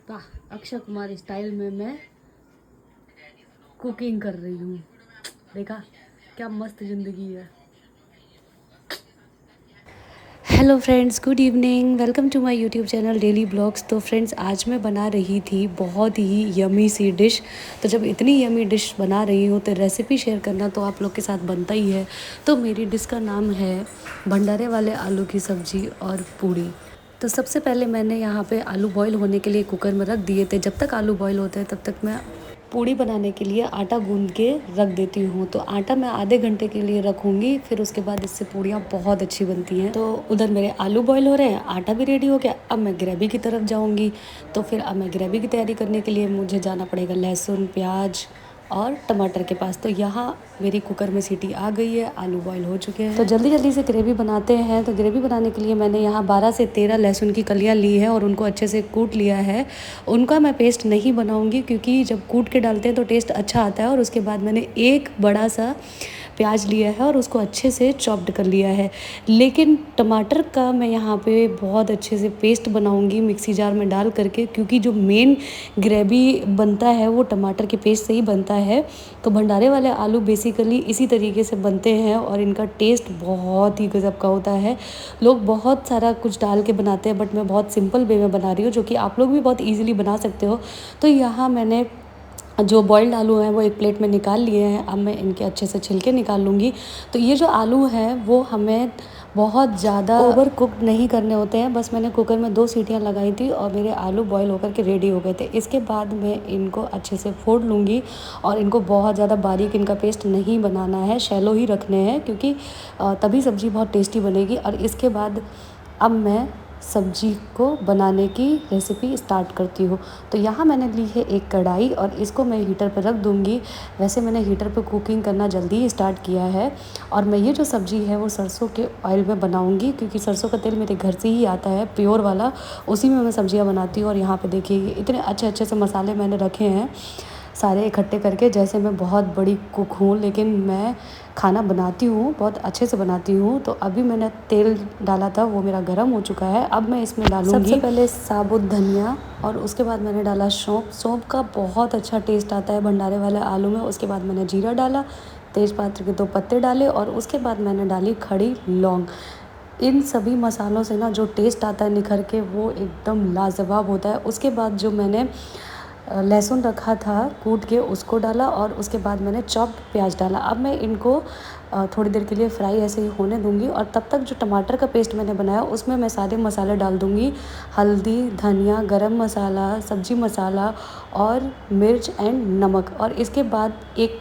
वाह, अक्षय कुमार स्टाइल में मैं कुकिंग कर रही हूँ। देखा क्या मस्त ज़िंदगी है। Hello friends, good evening, welcome to my YouTube channel daily blogs. तो फ्रेंड्स, आज मैं बना रही थी बहुत ही यमी सी डिश। तो जब इतनी यमी डिश बना रही हूँ तो रेसिपी शेयर करना तो आप लोग के साथ बनता ही है। तो मेरी डिश का नाम है भंडारे वाले आलू की सब्ज़ी और पूड़ी। तो सबसे पहले मैंने यहाँ पे आलू बॉईल होने के लिए कुकर में रख दिए थे। जब तक आलू बॉईल होते हैं तब तक मैं पूड़ी बनाने के लिए आटा गूंद के रख देती हूँ। तो आटा मैं आधे घंटे के लिए रखूँगी, फिर उसके बाद इससे पूड़ियाँ बहुत अच्छी बनती हैं। तो उधर मेरे आलू बॉईल हो रहे हैं, आटा भी रेडी हो गया। अब मैं ग्रेवी की तरफ जाऊँगी। तो फिर अब मैं ग्रेवी की तैयारी करने के लिए मुझे जाना पड़ेगा लहसुन, प्याज और टमाटर के पास। तो यहाँ मेरी कुकर में सीटी आ गई है, आलू बॉईल हो चुके हैं। तो जल्दी जल्दी से ग्रेवी बनाते हैं। तो ग्रेवी बनाने के लिए मैंने यहाँ 12 से 13 लहसुन की कलियाँ ली है और उनको अच्छे से कूट लिया है। उनका मैं पेस्ट नहीं बनाऊँगी क्योंकि जब कूट के डालते हैं तो टेस्ट अच्छा आता है। और उसके बाद मैंने एक बड़ा सा प्याज लिया है और उसको अच्छे से चॉप्ड कर लिया है। लेकिन टमाटर का मैं यहाँ पे बहुत अच्छे से पेस्ट बनाऊँगी मिक्सी जार में डाल करके, क्योंकि जो मेन ग्रेवी बनता है वो टमाटर के पेस्ट से ही बनता है। तो भंडारे वाले आलू बेसिकली इसी तरीके से बनते हैं और इनका टेस्ट बहुत ही गज़ब का होता है। लोग बहुत सारा कुछ डाल के बनाते हैं, बट मैं बहुत सिंपल वे में बना रही हूँ, जो कि आप लोग भी बहुत ईजिली बना सकते हो। तो यहाँ मैंने जो बॉइल्ड आलू हैं वो एक प्लेट में निकाल लिए हैं। अब मैं इनके अच्छे से छिलके निकाल लूँगी। तो ये जो आलू हैं वो हमें बहुत ज़्यादा ओवर कुक्ड नहीं करने होते हैं। बस मैंने कुकर में 2 सीटियाँ लगाई थी और मेरे आलू बॉईल होकर के रेडी हो गए थे। इसके बाद मैं इनको अच्छे से फोड़ लूँगी और इनको बहुत ज़्यादा बारीक इनका पेस्ट नहीं बनाना है, शैलो ही रखने हैं, क्योंकि तभी सब्ज़ी बहुत टेस्टी बनेगी। और इसके बाद अब मैं सब्जी को बनाने की रेसिपी स्टार्ट करती हूँ। तो यहाँ मैंने ली है एक कढ़ाई और इसको मैं हीटर पर रख दूँगी। वैसे मैंने हीटर पर कुकिंग करना जल्दी ही स्टार्ट किया है। और मैं ये जो सब्ज़ी है वो सरसों के ऑयल में बनाऊँगी, क्योंकि सरसों का तेल मेरे घर से ही आता है, प्योर वाला। उसी में मैं सब्जियाँ बनाती हूँ। और यहाँ पे देखिए इतने अच्छे अच्छे से मसाले मैंने रखे हैं सारे इकट्ठे करके। जैसे मैं बहुत बड़ी कुक हूँ, लेकिन मैं खाना बनाती हूँ, बहुत अच्छे से बनाती हूँ। तो अभी मैंने तेल डाला था, वो मेरा गर्म हो चुका है। अब मैं इसमें डालूँगी सबसे पहले साबुत धनिया और उसके बाद मैंने डाला सौंफ। सौंफ का बहुत अच्छा टेस्ट आता है भंडारे वाले आलू में। उसके बाद मैंने जीरा डाला, तेज़पात के 2 पत्ते डाले और उसके बाद मैंने डाली खड़ी लौंग। इन सभी मसालों से ना जो टेस्ट आता है निखर के, वो एकदम लाजवाब होता है। उसके बाद जो मैंने लहसुन रखा था कूट के उसको डाला और उसके बाद मैंने चॉप्ड प्याज डाला। अब मैं इनको थोड़ी देर के लिए फ्राई ऐसे ही होने दूंगी। और तब तक जो टमाटर का पेस्ट मैंने बनाया उसमें मैं सारे मसाले डाल दूंगी, हल्दी, धनिया, गरम मसाला, सब्जी मसाला और मिर्च एंड नमक। और इसके बाद एक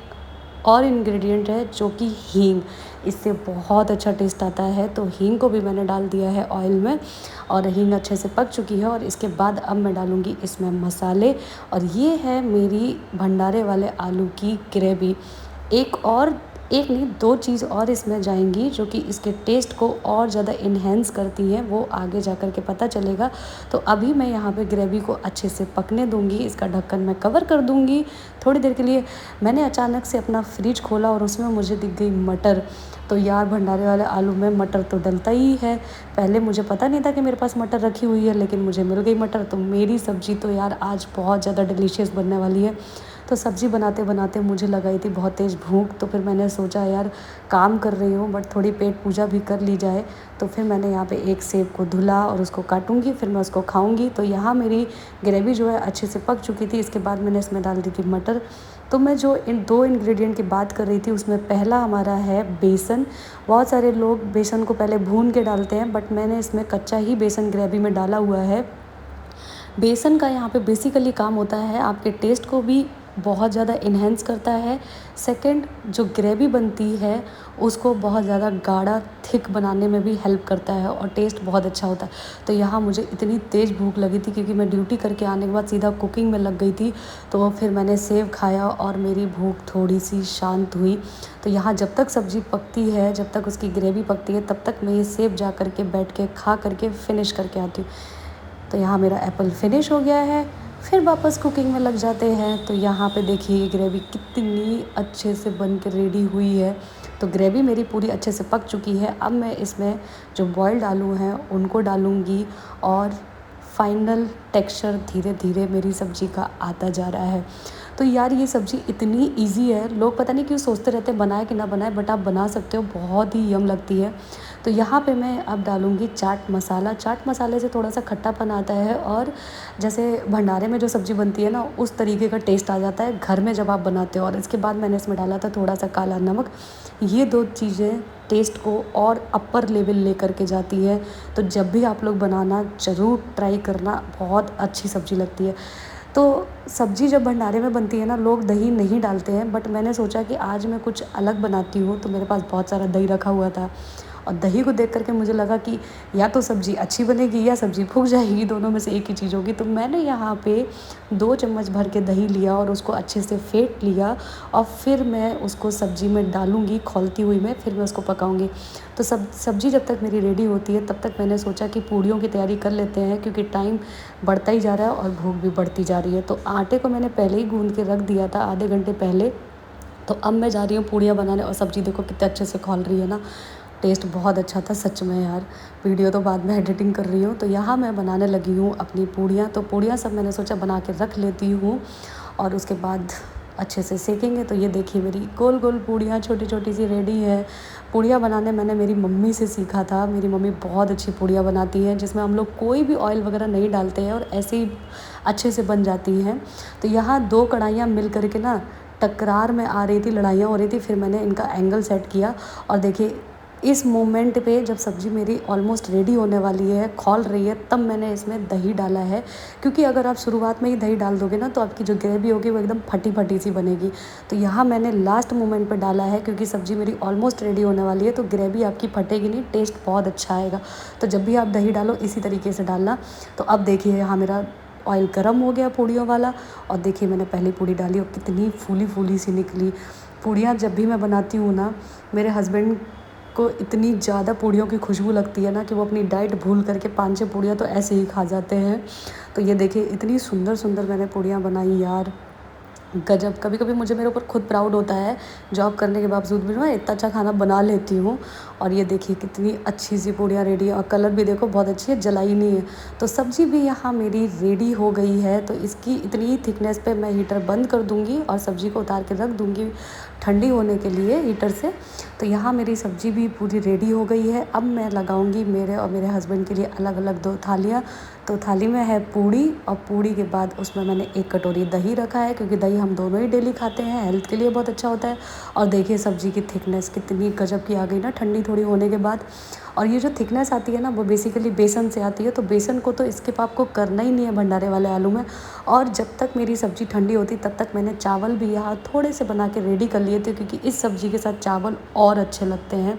और इंग्रेडिएंट है जो कि हींग, इससे बहुत अच्छा टेस्ट आता है। तो हींग को भी मैंने डाल दिया है ऑयल में और हींग अच्छे से पक चुकी है। और इसके बाद अब मैं डालूँगी इसमें मसाले। और ये है मेरी भंडारे वाले आलू की ग्रेवी। एक नहीं, 2 चीज़ और इसमें जाएंगी जो कि इसके टेस्ट को और ज़्यादा इन्हेंस करती हैं, वो आगे जा कर के पता चलेगा। तो अभी मैं यहाँ पे ग्रेवी को अच्छे से पकने दूँगी। इसका ढक्कन मैं कवर कर दूँगी थोड़ी देर के लिए। मैंने अचानक से अपना फ्रिज खोला और उसमें मुझे दिख गई मटर। तो यार, भंडारे वाले आलू में मटर तो डलता ही है। पहले मुझे पता नहीं था कि मेरे पास मटर रखी हुई है, लेकिन मुझे मिल गई मटर। तो मेरी सब्ज़ी तो यार आज बहुत ज़्यादा डिलीशियस बनने वाली है। तो सब्ज़ी बनाते बनाते मुझे लगाई थी बहुत तेज़ भूख। तो फिर मैंने सोचा यार, काम कर रही हूँ बट थोड़ी पेट पूजा भी कर ली जाए। तो फिर मैंने यहाँ पे एक सेब को धुला और उसको काटूँगी, फिर मैं उसको खाऊँगी। तो यहाँ मेरी ग्रेवी जो है अच्छे से पक चुकी थी। इसके बाद मैंने इसमें डाल दी थी मटर। तो मैं जो इन 2 इंग्रेडिएंट की बात कर रही थी उसमें पहला हमारा है बेसन। बहुत सारे लोग बेसन को पहले भून के डालते हैं, बट मैंने इसमें कच्चा ही बेसन ग्रेवी में डाला हुआ है। बेसन का यहाँ पे बेसिकली काम होता है आपके टेस्ट को भी बहुत ज़्यादा इन्हेंस करता है। सेकंड, जो ग्रेवी बनती है उसको बहुत ज़्यादा गाढ़ा थिक बनाने में भी हेल्प करता है और टेस्ट बहुत अच्छा होता है। तो यहाँ मुझे इतनी तेज़ भूख लगी थी क्योंकि मैं ड्यूटी करके आने के बाद सीधा कुकिंग में लग गई थी। तो फिर मैंने सेव खाया और मेरी भूख थोड़ी सी शांत हुई। तो यहाँ जब तक सब्ज़ी पकती है, जब तक उसकी ग्रेवी पकती है, तब तक मैं ये सेव जा कर के बैठ के खा करके फिनिश करके आती हूँ। तो यहाँ मेरा एप्पल फिनिश हो गया है। फिर वापस कुकिंग में लग जाते हैं। तो यहाँ पे देखिए ग्रेवी कितनी अच्छे से बन के रेडी हुई है। तो ग्रेवी मेरी पूरी अच्छे से पक चुकी है। अब मैं इसमें जो बॉइल्ड आलू हैं उनको डालूँगी और फाइनल टेक्सचर धीरे धीरे मेरी सब्ज़ी का आता जा रहा है। तो यार ये सब्ज़ी इतनी ईज़ी है, लोग पता नहीं क्यों सोचते रहते हैं बनाए कि ना बनाए, बट आप बना सकते हो, बहुत ही यम लगती है। तो यहाँ पे मैं अब डालूँगी चाट मसाला। चाट मसाले से थोड़ा सा खट्टापन आता है और जैसे भंडारे में जो सब्ज़ी बनती है ना, उस तरीके का टेस्ट आ जाता है घर में जब आप बनाते हो। और इसके बाद मैंने इसमें डाला था थोड़ा सा काला नमक। ये 2 चीज़ें टेस्ट को और अपर लेवल लेकर के जाती है। तो जब भी आप लोग बनाना ज़रूर ट्राई करना, बहुत अच्छी सब्ज़ी लगती है। तो सब्ज़ी जब भंडारे में बनती है ना, लोग दही नहीं डालते हैं, बट मैंने सोचा कि आज मैं कुछ अलग बनाती हूँ, तो मेरे पास बहुत सारा दही रखा हुआ था और दही को देख कर के मुझे लगा कि या तो सब्ज़ी अच्छी बनेगी या सब्ज़ी फूक जाएगी, दोनों में से एक ही चीज़ होगी। तो मैंने यहाँ पे 2 चम्मच भर के दही लिया और उसको अच्छे से फेंट लिया और फिर मैं उसको सब्ज़ी में डालूँगी खौलती हुई में, फिर मैं उसको पकाऊँगी। तो सब्ज़ी जब तक मेरी रेडी होती है तब तक मैंने सोचा कि पूड़ियों की तैयारी कर लेते हैं, क्योंकि टाइम बढ़ता ही जा रहा है और भूख भी बढ़ती जा रही है। तो आटे को मैंने पहले ही गूँध के रख दिया था आधे घंटे पहले। तो अब मैं जा रही हूँ पूड़ियाँ बनाने और सब्ज़ी देखो कितने अच्छे से खौल रही है ना। टेस्ट बहुत अच्छा था सच में यार। वीडियो तो बाद में एडिटिंग कर रही हूँ। तो यहाँ मैं बनाने लगी हूँ अपनी पूड़ियाँ। तो पूड़ियाँ सब मैंने सोचा बना के रख लेती हूँ और उसके बाद अच्छे से सेकेंगे। तो ये देखिए मेरी गोल गोल पूड़ियाँ छोटी छोटी सी रेडी है। पूड़ियाँ बनाने मैंने मेरी मम्मी से सीखा था। मेरी मम्मी बहुत अच्छी पूड़ियाँ बनाती हैं, जिसमें हम लोग कोई भी ऑयल वगैरह नहीं डालते हैं और ऐसे ही अच्छे से बन जाती हैं। तो यहाँ 2 कढ़ाइयाँ मिल कर के ना टकरार में आ रही थी, लड़ाइयाँ हो रही थी। फिर मैंने इनका एंगल सेट किया और देखिए इस मोमेंट पे जब सब्ज़ी मेरी ऑलमोस्ट रेडी होने वाली है, खौल रही है, तब मैंने इसमें दही डाला है। क्योंकि अगर आप शुरुआत में ही दही डाल दोगे ना, तो आपकी जो ग्रेवी होगी वो एकदम फटी फटी सी बनेगी। तो यहाँ मैंने लास्ट मोमेंट पे डाला है, क्योंकि सब्ज़ी मेरी ऑलमोस्ट रेडी होने वाली है, तो ग्रेवी आपकी फटेगी नहीं, टेस्ट बहुत अच्छा आएगा। तो जब भी आप दही डालो इसी तरीके से डालना। तो अब देखिए यहाँ मेरा ऑयल गर्म हो गया पूड़ियों वाला और देखिए मैंने पहली पूड़ी डाली और कितनी फूली फूली सी निकली। पूड़ियाँ जब भी मैं बनाती हूँ ना, मेरे हस्बैंड को इतनी ज़्यादा पूड़ियों की खुशबू लगती है ना कि वो अपनी डाइट भूल करके 5-6 पूड़ियाँ तो ऐसे ही खा जाते हैं। तो ये देखिए इतनी सुंदर सुंदर मैंने पूड़ियाँ बनाई यार, गजब। कभी कभी मुझे मेरे ऊपर खुद प्राउड होता है, जॉब करने के बावजूद भी मैं इतना अच्छा खाना बना लेती हूँ। और ये देखिए कितनी अच्छी सी पूड़ियाँ रेडी है और कलर भी देखो बहुत अच्छी है, जलाई नहीं है। तो सब्ज़ी भी यहाँ मेरी रेडी हो गई है। तो इसकी इतनी थिकनेस पे मैं हीटर बंद कर दूँगी और सब्ज़ी को उतार के रख दूँगी ठंडी होने के लिए हीटर से। तो यहाँ मेरी सब्ज़ी भी पूरी रेडी हो गई है। अब मैं लगाऊंगी मेरे और मेरे हस्बैंड के लिए अलग अलग 2 थालियाँ। तो थाली में है पूड़ी और पूड़ी के बाद उसमें मैंने 1 कटोरी दही रखा है, क्योंकि दही हम दोनों ही डेली खाते हैं, हेल्थ के लिए बहुत अच्छा होता है। और देखिए सब्ज़ी की थिकनेस कितनी गजब की आ गई ना ठंडी थोड़ी होने के बाद। और ये जो थिकनेस आती है ना, वो बेसिकली बेसन से आती है। तो बेसन को तो स्किप आपको करना ही नहीं है भंडारे वाले आलू में। और जब तक मेरी सब्ज़ी ठंडी होती तब तक मैंने चावल भी यहाँ थोड़े से बना के रेडी कर लिए थे, क्योंकि इस सब्ज़ी के साथ चावल और अच्छे लगते हैं।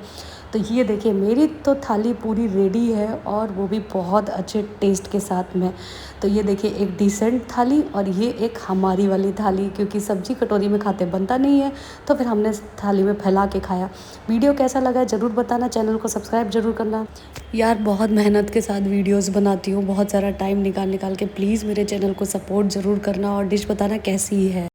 तो ये देखिए मेरी तो थाली पूरी रेडी है और वो भी बहुत अच्छे टेस्ट के साथ में। तो ये देखिए एक डिसेंट थाली और ये एक हमारी वाली थाली, क्योंकि सब्ज़ी कटोरी में खाते बनता नहीं है, तो फिर हमने थाली में फैला के खाया। वीडियो कैसा लगा ज़रूर बताना, चैनल को सब्सक्राइब ज़रूर करना। यार बहुत मेहनत के साथ वीडियोस बनाती हूँ, बहुत सारा टाइम निकाल निकाल के। प्लीज़ मेरे चैनल को सपोर्ट ज़रूर करना और डिश बताना कैसी है।